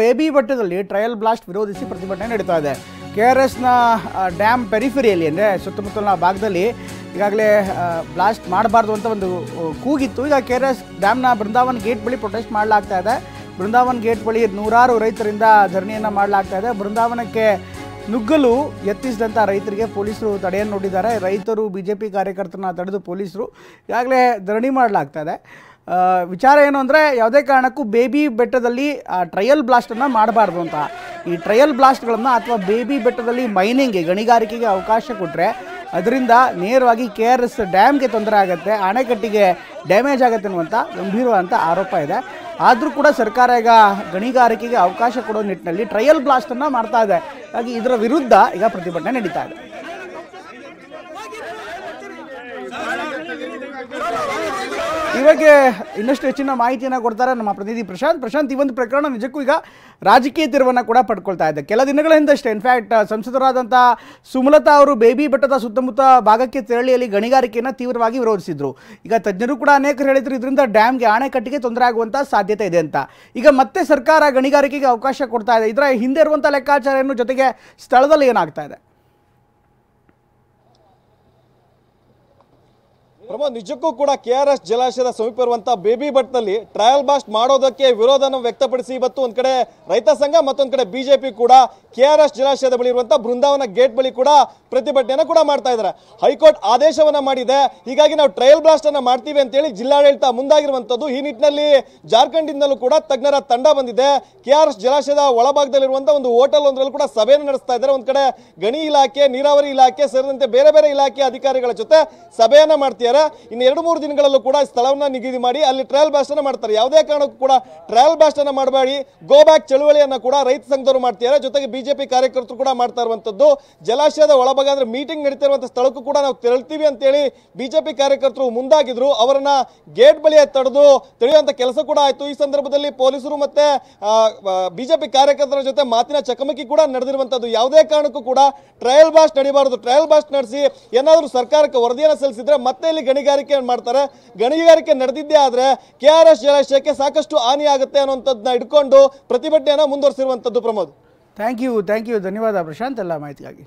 Baby ಬೆಟ್ಟದಲ್ಲಿ trial blast ವಿರೋಧಿಸಿ ಪ್ರತಿಭಟನೆ ನಡೀತಾ ಇದೆ. KRSನ ಡ್ಯಾಮ್ ಪೆರಿಫೆರಿಯಲ್ಲಿ ಅಂದರೆ ಸುತ್ತಮುತ್ತಲಿನ ಭಾಗದಲ್ಲಿ ಈಗಾಗಲೇ ಬ್ಲಾಸ್ಟ್ ಮಾಡಬಾರ್ದು ಅಂತ ಒಂದು ಕೂಗಿತ್ತು. ಈಗ KRS ಡ್ಯಾಮ್ನ ಬೃಂದಾವನ್ ಗೇಟ್ ಬಳಿ ಪ್ರೊಟೆಸ್ಟ್ ಮಾಡಲಾಗ್ತಾ ಇದೆ. ಬೃಂದಾವನ್ ಗೇಟ್ ಬಳಿ ನೂರಾರು ರೈತರಿಂದ ಧರಣಿಯನ್ನು ಮಾಡಲಾಗ್ತಾ ಇದೆ. ಬೃಂದಾವನಕ್ಕೆ ನುಗ್ಗಲು ಯತ್ನಿಸಿದಂಥ ರೈತರಿಗೆ ಪೊಲೀಸರು ತಡೆಯನ್ನು ನೋಡಿದ್ದಾರೆ. ರೈತರು BJP ಕಾರ್ಯಕರ್ತರನ್ನ ತಡೆದು ಪೊಲೀಸರು ಈಗಾಗಲೇ ಧರಣಿ ಮಾಡಲಾಗ್ತಾ ಇದೆ. ವಿಚಾರ ಏನು ಅಂದರೆ ಯಾವುದೇ ಕಾರಣಕ್ಕೂ ಬೇಬಿ ಬೆಟ್ಟದಲ್ಲಿ ಟ್ರಯಲ್ ಬ್ಲಾಸ್ಟನ್ನು ಮಾಡಬಾರ್ದು ಅಂತ. ಈ ಟ್ರಯಲ್ ಬ್ಲಾಸ್ಟ್ಗಳನ್ನು ಅಥವಾ ಬೇಬಿ ಬೆಟ್ಟದಲ್ಲಿ ಮೈನಿಂಗ್ಗೆ ಗಣಿಗಾರಿಕೆಗೆ ಅವಕಾಶ ಕೊಟ್ಟರೆ ಅದರಿಂದ ನೇರವಾಗಿ KRS ಡ್ಯಾಮ್ಗೆ ತೊಂದರೆ ಆಗುತ್ತೆ, ಅಣೆಕಟ್ಟಿಗೆ ಡ್ಯಾಮೇಜ್ ಆಗುತ್ತೆ ಅನ್ನುವಂಥ ಗಂಭೀರವಾದಂಥ ಆರೋಪ ಇದೆ. ಆದರೂ ಕೂಡ ಸರ್ಕಾರ ಈಗ ಗಣಿಗಾರಿಕೆಗೆ ಅವಕಾಶ ಕೊಡೋ ನಿಟ್ಟಿನಲ್ಲಿ ಟ್ರಯಲ್ ಬ್ಲಾಸ್ಟನ್ನು ಮಾಡ್ತಾ ಇದೆ. ಹಾಗಾಗಿ ಇದರ ವಿರುದ್ಧ ಈಗ ಪ್ರತಿಭಟನೆ ನಡೀತಾ ಇದೆ. ಇವಾಗ ಇನ್ನಷ್ಟು ಹೆಚ್ಚಿನ ಮಾಹಿತಿಯನ್ನು ಕೊಡ್ತಾರೆ ನಮ್ಮ ಪ್ರತಿನಿಧಿ ಪ್ರಶಾಂತ್. ಈ ಒಂದು ಪ್ರಕರಣ ನಿಜಕ್ಕೂ ಈಗ ರಾಜಕೀಯ ತಿರುವನ್ನು ಕೂಡ ಪಡ್ಕೊಳ್ತಾ ಇದೆ. ಕೆಲ ದಿನಗಳ ಹಿಂದಷ್ಟೇ ಇನ್ಫ್ಯಾಕ್ಟ್ ಸಂಸದರಾದಂಥ ಸುಮಲತಾ ಅವರು ಬೇಬಿ ಬೆಟ್ಟದ ಸುತ್ತಮುತ್ತ ಭಾಗಕ್ಕೆ ತೆರಳಿ ಅಲ್ಲಿ ಗಣಿಗಾರಿಕೆಯನ್ನು ತೀವ್ರವಾಗಿ ವಿರೋಧಿಸಿದ್ರು. ಈಗ ತಜ್ಞರು ಕೂಡ ಅನೇಕರು ಹೇಳಿದ್ರು ಇದರಿಂದ ಡ್ಯಾಮ್ಗೆ ಅಣೆಕಟ್ಟಿಗೆ ತೊಂದರೆ ಆಗುವಂಥ ಸಾಧ್ಯತೆ ಇದೆ ಅಂತ. ಈಗ ಮತ್ತೆ ಸರ್ಕಾರ ಗಣಿಗಾರಿಕೆಗೆ ಅವಕಾಶ ಕೊಡ್ತಾ ಇದೆ. ಇದರ ಹಿಂದೆ ಇರುವಂಥ ಲೆಕ್ಕಾಚಾರ ಏನು, ಜೊತೆಗೆ ಸ್ಥಳದಲ್ಲಿ ಏನಾಗ್ತಾ ಇದೆ? ಪ್ರಮೋದ್, ನಿಜಕ್ಕೂ ಕೂಡ KRS ಜಲಾಶಯದ ಸಮೀಪ ಇರುವಂತಹ ಬೇಬಿ ಬೆಟ್ಟದಲ್ಲಿ ಟ್ರಯಲ್ ಬ್ಲಾಸ್ಟ್ ಮಾಡೋದಕ್ಕೆ ವಿರೋಧನ ವ್ಯಕ್ತಪಡಿಸಿ ಇವತ್ತು ಒಂದ್ ಕಡೆ ರೈತ ಸಂಘ ಮತ್ತೊಂದ್ ಕಡೆ BJP ಕೂಡ KRS ಜಲಾಶಯದ ಬಳಿ ಇರುವಂತಹ ಬೃಂದಾವನ ಗೇಟ್ ಬಳಿ ಕೂಡ ಪ್ರತಿಭಟನೆಯನ್ನು ಕೂಡ ಮಾಡ್ತಾ ಇದ್ದಾರೆ. ಹೈಕೋರ್ಟ್ ಆದೇಶವನ್ನ ಮಾಡಿದೆ, ಹೀಗಾಗಿ ನಾವು ಟ್ರಯಲ್ ಬ್ಲಾಸ್ಟ್ ಅನ್ನ ಮಾಡ್ತೀವಿ ಅಂತ ಹೇಳಿ ಜಿಲ್ಲಾಡಳಿತ ಮುಂದಾಗಿರುವಂತದ್ದು. ಈ ನಿಟ್ಟಿನಲ್ಲಿ ಜಾರ್ಖಂಡ್ ಇಂದಲೂ ಕೂಡ ತಜ್ಞರ ತಂಡ ಬಂದಿದೆ. KRS ಜಲಾಶಯದ ಒಳಭಾಗದಲ್ಲಿರುವಂತಹ ಒಂದು ಹೋಟೆಲ್ ಒಂದರಲ್ಲೂ ಕೂಡ ಸಭೆಯನ್ನು ನಡೆಸ್ತಾ ಇದ್ದಾರೆ. ಒಂದ್ ಕಡೆ ಗಣಿ ಇಲಾಖೆ, ನೀರಾವರಿ ಇಲಾಖೆ ಸೇರಿದಂತೆ ಬೇರೆ ಬೇರೆ ಇಲಾಖೆ ಅಧಿಕಾರಿಗಳ ಜೊತೆ ಸಭೆಯನ್ನ ಮಾಡ್ತಿದ್ದಾರೆ. ಇನ್ನು 2-3 ದಿನಗಳಲ್ಲೂ ಕೂಡ ಸ್ಥಳವನ್ನ ನಿಗದಿ ಮಾಡಿ ಅಲ್ಲಿ ಟ್ರಯಲ್ ಬ್ಲಾಸ್ಟ್ ಅನ್ನ ಮಾಡ್ತಾರೆ. ಯಾವುದೇ ಕಾರಣಕ್ಕೂ ಕೂಡ ಟ್ರಯಲ್ ಬ್ಲಾಸ್ಟ್ ಅನ್ನ ಮಾಡಬೇಡಿ, ಗೋ ಬ್ಯಾಕ್ ಚಳುವಳಿಯನ್ನ ಕೂಡ ರೈತ ಸಂಘದವರು ಮಾಡ್ತಿದ್ದಾರೆ. ಜೊತೆಗೆ BJP ಕಾರ್ಯಕರ್ತರು ಕೂಡ ಮಾಡ್ತಾ ಇರುವಂತದ್ದು. ಜಲಾಶಯದ ಒಳಭಾಗ ಅಂದ್ರೆ ಮೀಟಿಂಗ್ ನಡೀತಾ ಇರುವಂತಹ ಸ್ಥಳಕ್ಕೂ ಕೂಡ ನಾವು ತೆರಳ್ತೀವಿ ಅಂತ ಹೇಳಿ BJP ಕಾರ್ಯಕರ್ತರು ಮುಂದಾಗಿದ್ರು. ಅವರನ್ನ ಗೇಟ್ ಬಳಿ ತಡೆದು ತಿಳಿಯುವಂತ ಕೆಲಸ ಕೂಡ ಆಯ್ತು. ಈ ಸಂದರ್ಭದಲ್ಲಿ ಪೊಲೀಸರು ಮತ್ತೆ BJP ಕಾರ್ಯಕರ್ತರ ಜೊತೆ ಮಾತಿನ ಚಕಮಕಿ ಕೂಡ ನಡೆದಿರುವಂತದ್ದು. ಯಾವುದೇ ಕಾರಣಕ್ಕೂ ಕೂಡ ಟ್ರಯಲ್ ಬ್ಲಾಸ್ಟ್ ನಡೀಬಾರದು. ಟ್ರಯಲ್ ಬ್ಲಾಸ್ಟ್ ನಡೆಸಿ ಏನಾದರೂ ಸರ್ಕಾರಕ್ಕೆ ವರದಿಯನ್ನು ಸಲ್ಲಿಸಿದ್ರೆ ಮತ್ತೆ ಇಲ್ಲಿ ಗಣಿಗಾರಿಕೆ ಮಾಡ್ತಾರೆ. ಗಣಿಗಾರಿಕೆ ನಡೆದಿದ್ದೇ ಆದ್ರೆ KRS ಜಲಾಶಯಕ್ಕೆ ಸಾಕಷ್ಟು ಹಾನಿ ಆಗುತ್ತೆ ಅನ್ನುವಂಥದ್ದನ್ನ ಇಟ್ಕೊಂಡು ಪ್ರತಿಭಟನೆಯನ್ನು ಮುಂದುವರಿಸಿರುವಂತದ್ದು. ಪ್ರಮೋದ್, ಥ್ಯಾಂಕ್ ಯು ಧನ್ಯವಾದ ಪ್ರಶಾಂತ್ ಎಲ್ಲ ಮಾಹಿತಿಗಾಗಿ.